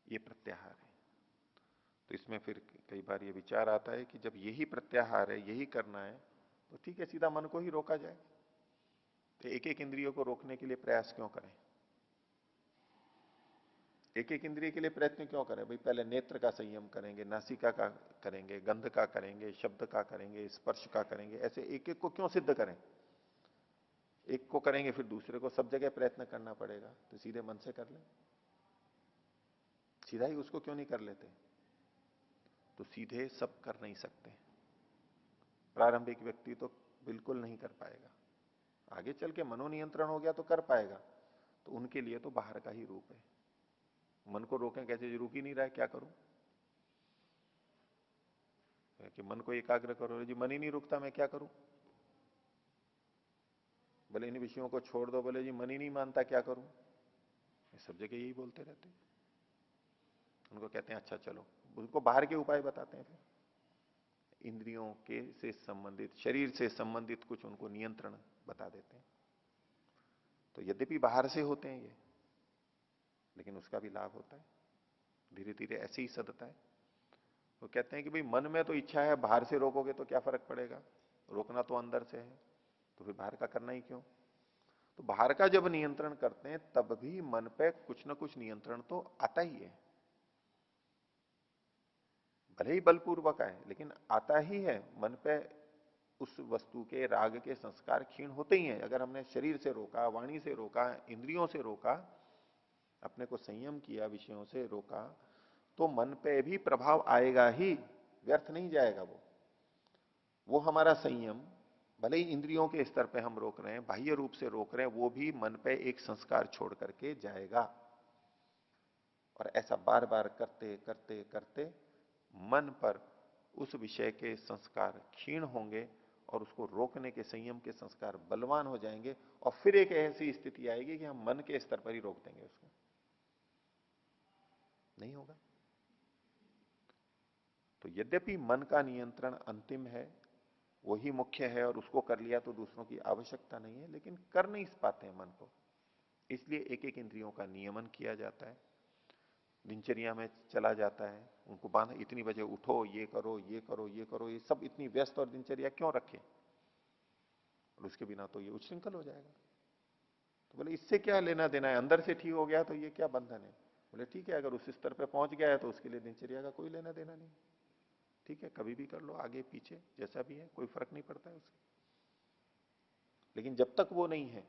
ये प्रत्याहार है। तो इसमें फिर कई बार ये विचार आता है कि जब यही प्रत्याहार है, यही करना है, तो ठीक है सीधा मन को ही रोका जाए, तो एक एक इंद्रियों को रोकने के लिए प्रयास क्यों करें, एक एक इंद्रिय के लिए प्रयत्न क्यों करें भाई? पहले नेत्र का संयम करेंगे, नासिका का करेंगे, गंध का करेंगे, शब्द का करेंगे, स्पर्श का करेंगे, ऐसे एक एक को क्यों सिद्ध करें? एक को करेंगे फिर दूसरे को सब जगह प्रयत्न करना पड़ेगा, तो सीधे मन से कर ले, सीधा ही उसको क्यों नहीं कर लेते? तो सीधे सब कर नहीं सकते, प्रारंभिक व्यक्ति तो बिल्कुल नहीं कर पाएगा, आगे चल के मनोनियंत्रण हो गया तो कर पाएगा। तो उनके लिए तो बाहर का ही रूप है। मन को रोकें कैसे, रुक ही नहीं रहा है, क्या करूं? कि मन को एकाग्र करो, जी मन ही नहीं रुकता, मैं क्या करूं? बोले इन विषयों को छोड़ दो, बोले जी मन ही नहीं मानता, क्या करूं? ये सब जगह यही बोलते रहते हैं। उनको कहते हैं अच्छा चलो, उनको बाहर के उपाय बताते हैं, फिर इंद्रियों के से संबंधित, शरीर से संबंधित कुछ उनको नियंत्रण बता देते हैं। तो यद्यपि बाहर से होते हैं ये, लेकिन उसका भी लाभ होता है, धीरे धीरे ऐसे ही सदता है। वो कहते हैं कि भाई मन में तो इच्छा है, बाहर से रोकोगे तो क्या फर्क पड़ेगा, रोकना तो अंदर से है, तो फिर बाहर का करना ही क्यों? तो बाहर का जब नियंत्रण करते हैं तब भी मन पे कुछ ना कुछ नियंत्रण तो आता ही है, भले ही बलपूर्वक आए लेकिन आता ही है मन पे। उस वस्तु के राग के संस्कार क्षीण होते ही हैं। अगर हमने शरीर से रोका, वाणी से रोका, इंद्रियों से रोका, अपने को संयम किया, विषयों से रोका, तो मन पे भी प्रभाव आएगा ही, व्यर्थ नहीं जाएगा वो हमारा संयम, भले ही इंद्रियों के स्तर पे हम रोक रहे हैं, बाह्य रूप से रोक रहे हैं, वो भी मन पे एक संस्कार छोड़ करके जाएगा। और ऐसा बार बार करते करते करते मन पर उस विषय के संस्कार क्षीण होंगे और उसको रोकने के, संयम के संस्कार बलवान हो जाएंगे, और फिर एक ऐसी स्थिति आएगी कि हम मन के स्तर पर ही रोक देंगे उसको, नहीं होगा। तो यद्यपि मन का नियंत्रण अंतिम है, वही मुख्य है, और उसको कर लिया तो दूसरों की आवश्यकता नहीं है, लेकिन कर नहीं पाते हैं मन को, इसलिए एक एक इंद्रियों का नियमन किया जाता है, दिनचर्या में चला जाता है। उनको बांधा, इतनी बजे उठो, ये करो ये करो ये करो, ये सब इतनी व्यस्त और दिनचर्या क्यों रखे, और उसके बिना तो ये उच्छृंखल हो जाएगा। तो बोले इससे क्या लेना देना है, अंदर से ठीक हो गया तो ये क्या बंधन है? बोले ठीक है, अगर उस स्तर पे पहुंच गया है तो उसके लिए दिनचर्या का कोई लेना देना नहीं, ठीक है, कभी भी कर लो, आगे पीछे जैसा भी है, कोई फर्क नहीं पड़ता है उससे। लेकिन जब तक वो नहीं है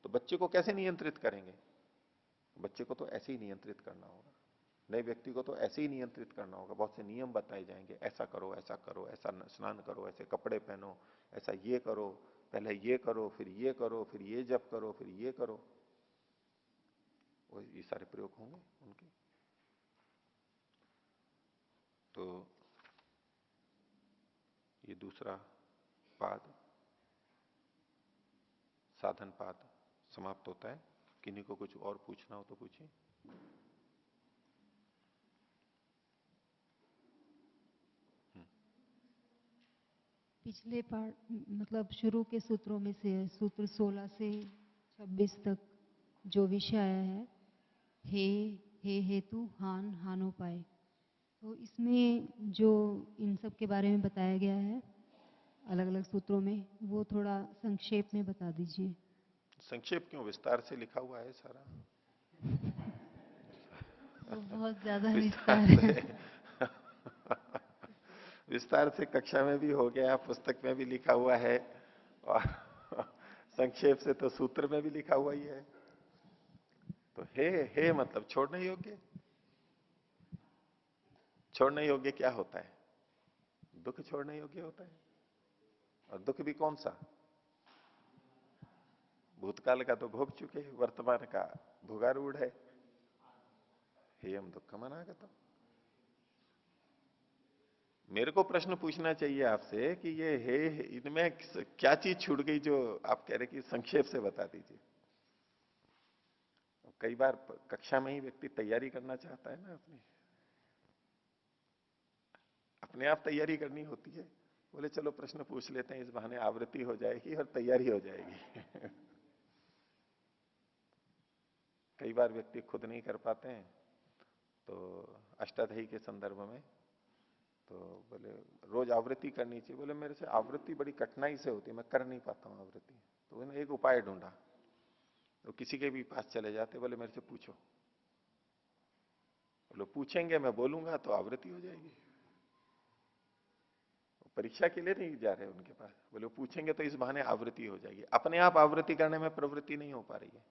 तो बच्चे को कैसे नियंत्रित करेंगे? बच्चे को तो ऐसे ही नियंत्रित करना होगा, नए व्यक्ति को तो ऐसे ही नियंत्रित करना होगा। बहुत से नियम बताए जाएंगे, ऐसा करो, ऐसा करो, ऐसा स्नान करो, ऐसे कपड़े पहनो, ऐसा ये करो, पहले ये करो, फिर ये करो, फिर ये जप करो, फिर ये करो, वो ये सारे प्रयोग होंगे उनके। तो ये दूसरा पाद, साधन पाद समाप्त होता है। किन्हीं को कुछ और पूछना हो तो पूछिए। पिछले पार्ट मतलब शुरू के सूत्रों में से सूत्र 16 से 26 तक जो विषय आया है, हे हे हेतु हान हानोपाय, तो इसमें जो इन सब के बारे में बताया गया है अलग अलग सूत्रों में, वो थोड़ा संक्षेप में बता दीजिए। संक्षेप क्यों, विस्तार से लिखा हुआ है सारा। वो बहुत ज्यादा विस्तार विस्तार है। से विस्तार से कक्षा में भी हो गया, पुस्तक में भी लिखा हुआ है, और संक्षेप से तो सूत्र में भी लिखा हुआ ही है। तो हे मतलब छोड़ने योग्य। छोड़ने योग्य क्या होता है? दुख छोड़ने योग्य होता है। और दुख भी कौन सा? भूतकाल का तो भोग चुके, वर्तमान का भोगारूढ़ है। हे हम दुख मनागत। मेरे को प्रश्न पूछना चाहिए आपसे कि ये हे इनमें क्या चीज छूट गई जो आप कह रहे कि संक्षेप से बता दीजिए। कई बार कक्षा में ही व्यक्ति तैयारी करना चाहता है ना, अपनी अपने आप तैयारी करनी होती है। बोले चलो प्रश्न पूछ लेते हैं, इस बहाने आवृत्ति हो जाएगी और तैयारी हो जाएगी। कई बार व्यक्ति खुद नहीं कर पाते हैं, तो अष्टाध्यायी के संदर्भ में तो बोले रोज आवृत्ति करनी चाहिए। बोले मेरे से आवृत्ति बड़ी कठिनाई से होती है, मैं कर नहीं पाता हूं आवृत्ति। तो मैंने एक उपाय ढूंढा, तो किसी के भी पास चले जाते, बोले मेरे से पूछो। बोले पूछेंगे, मैं बोलूंगा तो आवृत्ति हो जाएगी। परीक्षा के लिए नहीं जा रहे उनके पास, बोले पूछेंगे तो इस बहाने आवृत्ति हो जाएगी। अपने आप आवृत्ति करने में प्रवृत्ति नहीं हो पा रही है,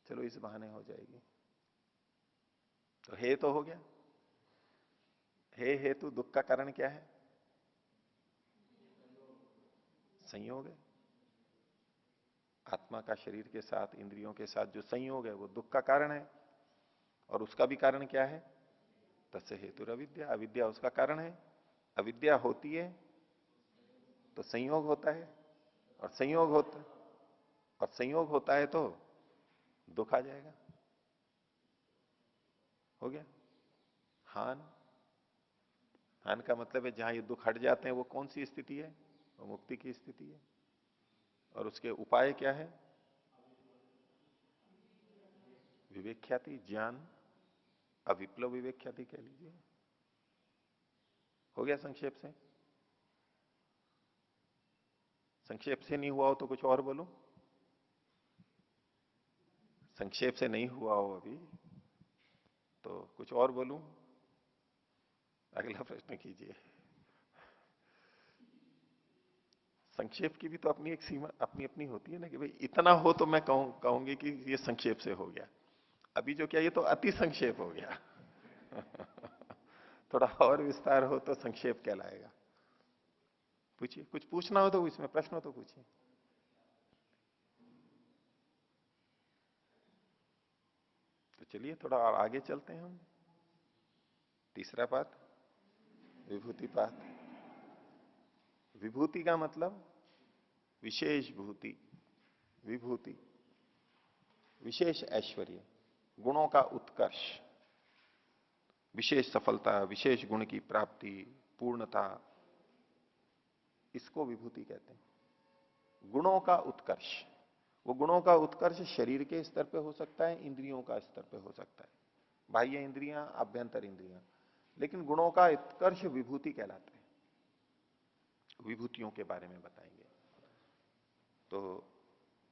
चलो इस बहाने हो जाएगी। तो हे तो हो गया। हे हेतु दुख का कारण क्या है? संयोग है। आत्मा का शरीर के साथ, इंद्रियों के साथ जो संयोग है वो दुख का कारण है। और उसका भी कारण क्या है? तस्य हेतु अविद्या, अविद्या उसका कारण है। अविद्या होती है तो संयोग होता है, और संयोग होता है और संयोग होता है तो दुख आ जाएगा। हो गया। हान, हान का मतलब है जहां ये दुख हट जाते हैं वो कौन सी स्थिति है? वो मुक्ति की स्थिति है। और उसके उपाय क्या है? विवेक ख्याति, ज्ञान, अविप्लव विवेक ख्याति कह लीजिए। हो गया संक्षेप से? संक्षेप से नहीं हुआ हो तो कुछ और बोलो। संक्षेप से नहीं हुआ हो अभी तो कुछ और बोलूं? अगला प्रश्न कीजिए। संक्षेप की भी तो अपनी एक सीमा अपनी अपनी होती है ना, कि भाई इतना हो तो मैं कहूंगी कि ये संक्षेप से हो गया। अभी जो क्या, ये तो अति संक्षेप हो गया। थोड़ा और विस्तार हो तो संक्षेप कहलाएगा। पूछिए, कुछ पूछना हो तो इसमें प्रश्न हो तो पूछिए। तो चलिए थोड़ा और आगे चलते हैं हम। तीसरा पाठ, विभूति पाठ। विभूति का मतलब विशेष भूति, विभूति विशेष ऐश्वर्य, गुणों का उत्कर्ष, विशेष सफलता, विशेष गुण की प्राप्ति, पूर्णता, इसको विभूति कहते हैं। गुणों का उत्कर्ष, वो गुणों का उत्कर्ष शरीर के स्तर पे हो सकता है, इंद्रियों का स्तर पे हो सकता है, बाह्य इंद्रियां, आभ्यंतर इंद्रियां, लेकिन गुणों का उत्कर्ष विभूति कहलाता है। विभूतियों के बारे में बताएंगे। तो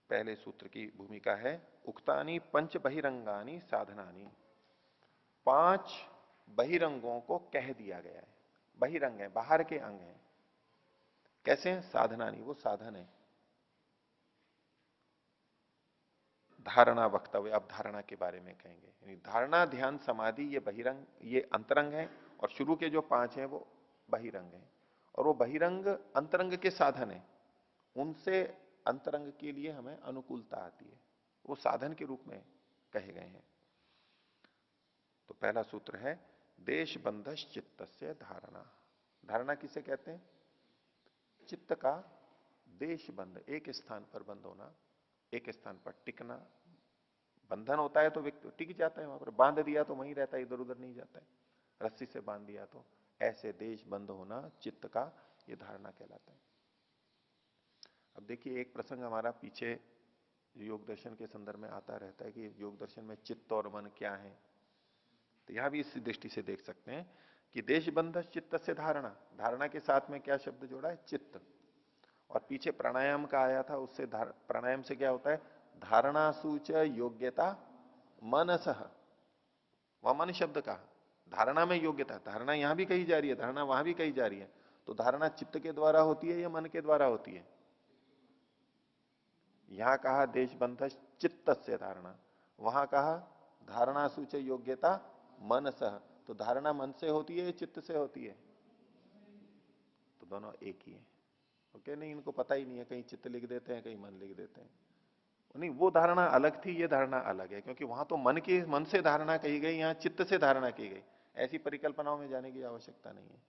पहले सूत्र की भूमिका है, उक्तानी पंच बहिरंगानी साधनानी। पांच बहिरंगों को कह दिया गया है। बहिरंग है, बाहर के अंग हैं। कैसे हैं? साधनानी, वो साधन है। धारणा वक्तव्य, अब धारणा के बारे में कहेंगे। यानी धारणा, ध्यान, समाधि, ये बहिरंग, ये अंतरंग है, और शुरू के जो पांच हैं वो बहिरंग हैं। और वो बहिरंग अंतरंग के साधन है, उनसे अंतरंग के लिए हमें अनुकूलता आती है, वो साधन के रूप में कहे गए हैं। तो पहला सूत्र है, देश बंधस चित्त से धारणा। धारणा किसे कहते हैं? चित्त का देश बंध, एक स्थान पर बंद होना, एक स्थान पर टिकना। बंधन होता है तो व्यक्ति टिक जाता है वहां पर, बांध दिया तो वहीं रहता है, इधर उधर नहीं जाता है, रस्सी से बांध दिया तो। ऐसे देश बंद होना चित्त का, ये धारणा कहलाता है। अब देखिए, एक प्रसंग हमारा पीछे योग दर्शन के संदर्भ में आता रहता है कि योग दर्शन में चित्त और मन क्या है। तो यहां भी इस दृष्टि से देख सकते हैं कि देश बंध चित्त से धारणा, धारणा के साथ में क्या शब्द जोड़ा है? चित्त। और पीछे प्राणायाम का आया था, उससे प्राणायाम से क्या होता है? धारणा सूच योग्यता मनसह, वह मन शब्द का धारणा में योग्यता, धारणा यहां भी कही जा रही है, धारणा वहां भी कही जा रही है। तो धारणा चित्त के द्वारा होती है या मन के द्वारा होती है? यहां कहा देश बंध चित्त से धारणा, वहां कहा धारणा सूच योग्यता मनसह। तो धारणा मन से होती है, चित्त से होती है? तो दोनों एक ही है। ओके, नहीं इनको पता ही नहीं है, कहीं चित्त लिख देते हैं, कहीं मन लिख देते हैं। नहीं, वो धारणा अलग थी, ये धारणा अलग है, क्योंकि वहां तो मन से धारणा कही गई, यहाँ चित्त से धारणा की गई। ऐसी परिकल्पनाओं में जाने की आवश्यकता नहीं है।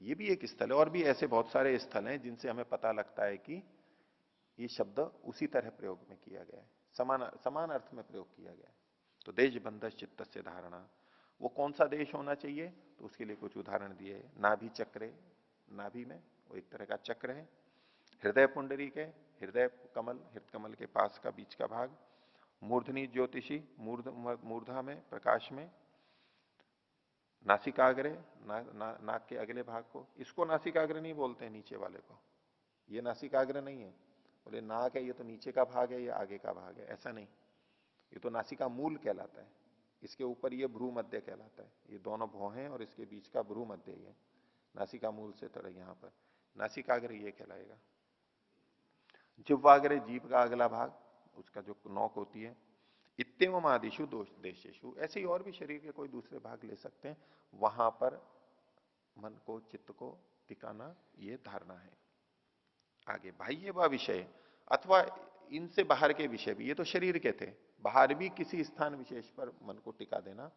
ये भी एक स्थल है, और भी ऐसे बहुत सारे स्थल हैं जिनसे हमें पता लगता है कि ये शब्द उसी तरह प्रयोग में किया गया है, समान समान अर्थ में प्रयोग किया गया है। तो देश बंधस चित्त से धारणा, वो कौन सा देश होना चाहिए? तो उसके लिए कुछ उदाहरण दिए। नाभि चक्रे, नाभि में वो एक तरह का चक्र है। हृदय पुंडरी के, हृदय कमल, हृदय कमल के पास का बीच का भाग। मूर्धनी ज्योतिषी, मूर्धा में, प्रकाश में। नासिकाग्रे, नाक के अगले भाग को, इसको नासिकाग्र नहीं बोलते हैं, नीचे वाले को। ये नासिकाग्र नहीं है, बोले नाक है ये तो नीचे का भाग है, ये आगे का भाग है, ऐसा नहीं। ये तो नासिका मूल कहलाता है। इसके ऊपर ये भ्रू मध्य कहलाता है। ये दोनों भौं हैं और इसके बीच का भ्रू मध्य, ये नासिका मूल से थोड़ा यहां पर नासिकाग्र ये कहलाएगा। जिह्वाग्र, जीभ का अगला भाग, उसका जो नोक होती है। इत्येवम आदिशु दोष देशेशु, ऐसे ही और भी शरीर के कोई दूसरे भाग ले सकते हैं, वहां पर मन को, चित्त को टिकाना, ये धारणा है। आगे बाह्य व विषय, अथवा इनसे बाहर के विषय भी, ये तो शरीर के थे, बाहर भी किसी स्थान विशेष पर मन को टिका देना,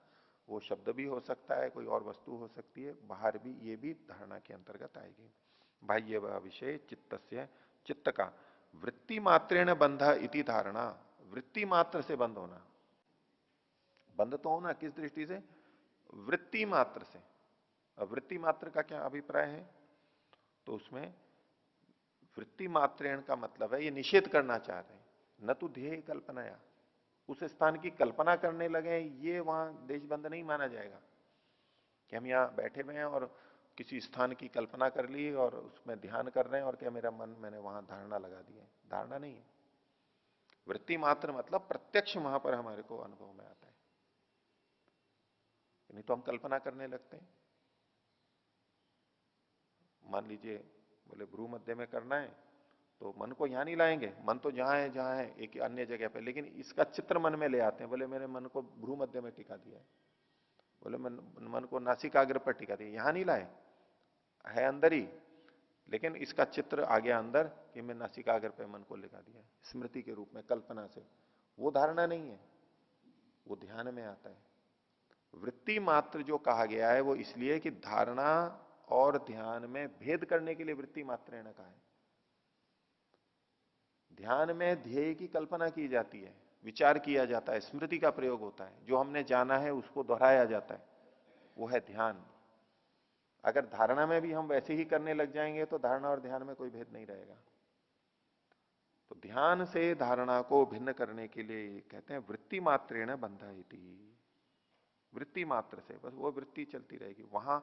वो शब्द भी हो सकता है, कोई और वस्तु हो सकती है, बाहर भी, ये भी धारणा के अंतर्गत आएगी। बाह्य व विषय चित्त से, चित्त का वृत्ति मात्रेण बंधा इति धारणा, वृत्ति मात्र से बंद होना। बंद तो होना किस दृष्टि से? वृत्ति मात्र से। अब वृत्ति मात्र का क्या अभिप्राय है? तो उसमें वृत्ति मात्रेण का मतलब है, ये निषेध करना चाह रहे हैं, न तो ध्येय कल्पनाया, उस स्थान की कल्पना करने लगे, ये वहां देशबंद नहीं माना जाएगा कि हम यहां बैठे हुए हैं और किसी स्थान की कल्पना कर ली और उसमें ध्यान कर रहे हैं और क्या मेरा मन, मैंने वहां धारणा लगा दी है। धारणा नहीं है। वृत्ति मात्र मतलब प्रत्यक्ष वहां पर हमारे को अनुभव में आता है, नहीं तो हम कल्पना करने लगते हैं। मान लीजिए बोले भ्रू मध्य में करना है, तो मन को यहां नहीं लाएंगे, मन तो जहां है एक अन्य जगह पे, लेकिन इसका चित्र मन में ले आते हैं। बोले मेरे मन को भ्रू मध्य में टिका दिया है, बोले मन को नासिकाग्र पर टिका दिया, यहां नहीं लाए, है अंदर ही, लेकिन इसका चित्र आ गया अंदर कि मैं नासिकाग्र पे मन को लगा दिया, स्मृति के रूप में, कल्पना से। वो धारणा नहीं है, वो ध्यान में आता है। वृत्ति मात्र जो कहा गया है वो इसलिए कि धारणा और ध्यान में भेद करने के लिए वृत्ति मात्र ने कहा है। ध्यान में ध्येय की कल्पना की जाती है, विचार किया जाता है, स्मृति का प्रयोग होता है, जो हमने जाना है उसको दोहराया जाता है, वो है ध्यान। अगर धारणा में भी हम वैसे ही करने लग जाएंगे तो धारणा और ध्यान में कोई भेद नहीं रहेगा। तो ध्यान से धारणा को भिन्न करने के लिए कहते हैं वृत्ति मात्रेण बंधा इति, वृत्ति मात्र से, बस वो वृत्ति चलती रहेगी वहां।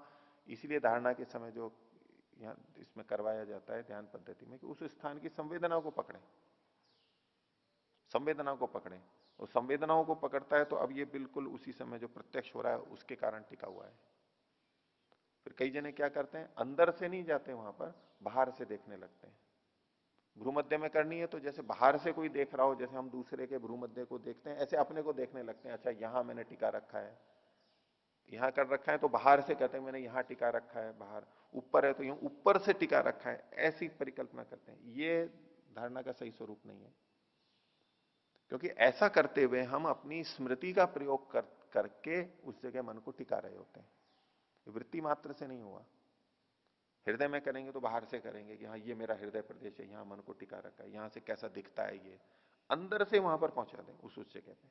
इसीलिए धारणा के समय जो यहाँ इसमें करवाया जाता है ध्यान पद्धति में, कि उस स्थान की संवेदना को पकड़े, संवेदना को पकड़े। और संवेदनाओं को पकड़ता है तो अब ये बिल्कुल उसी समय जो प्रत्यक्ष हो रहा है उसके कारण टिका हुआ है। फिर कई जने क्या करते हैं, अंदर से नहीं जाते वहां पर, बाहर से देखने लगते हैं। भ्रूमध्य में करनी है तो जैसे बाहर से कोई देख रहा हो, जैसे हम दूसरे के भ्रूमध्य को देखते हैं, ऐसे अपने को देखने लगते हैं। अच्छा यहां मैंने टिका रखा है, यहां कर रखा है, तो बाहर से कहते हैं मैंने यहां टिका रखा है, बाहर ऊपर है तो यूं ऊपर से टिका रखा है, ऐसी परिकल्पना करते हैं। ये धारणा का सही स्वरूप नहीं है, क्योंकि ऐसा करते हुए हम अपनी स्मृति का प्रयोग करके उस जगह मन को टिका रहे होते हैं। वृत्ति मात्र से नहीं हुआ। हृदय में करेंगे तो बाहर से करेंगे कि हाँ ये मेरा हृदय प्रदेश है, यहां मन को टिका रखा है, यहां से कैसा दिखता है, ये अंदर से वहां पर पहुंचा दें उस जगह पे।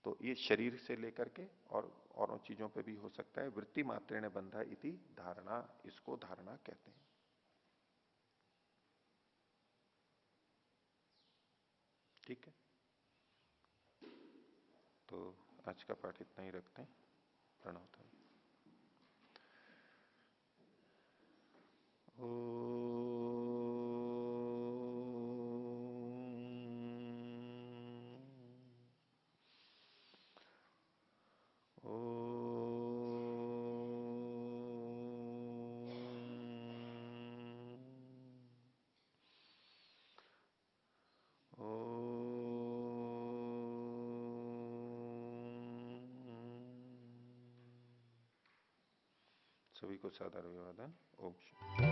तो ये शरीर से लेकर के और चीजों पे भी हो सकता है। वृत्ति मात्रेण बंधा इति धारणा, इसको धारणा कहते हैं। ठीक है, तो आज का पाठ इतना ही रखते हैं। प्रणव। सभी को सादर अभिवादन। ओम शांति।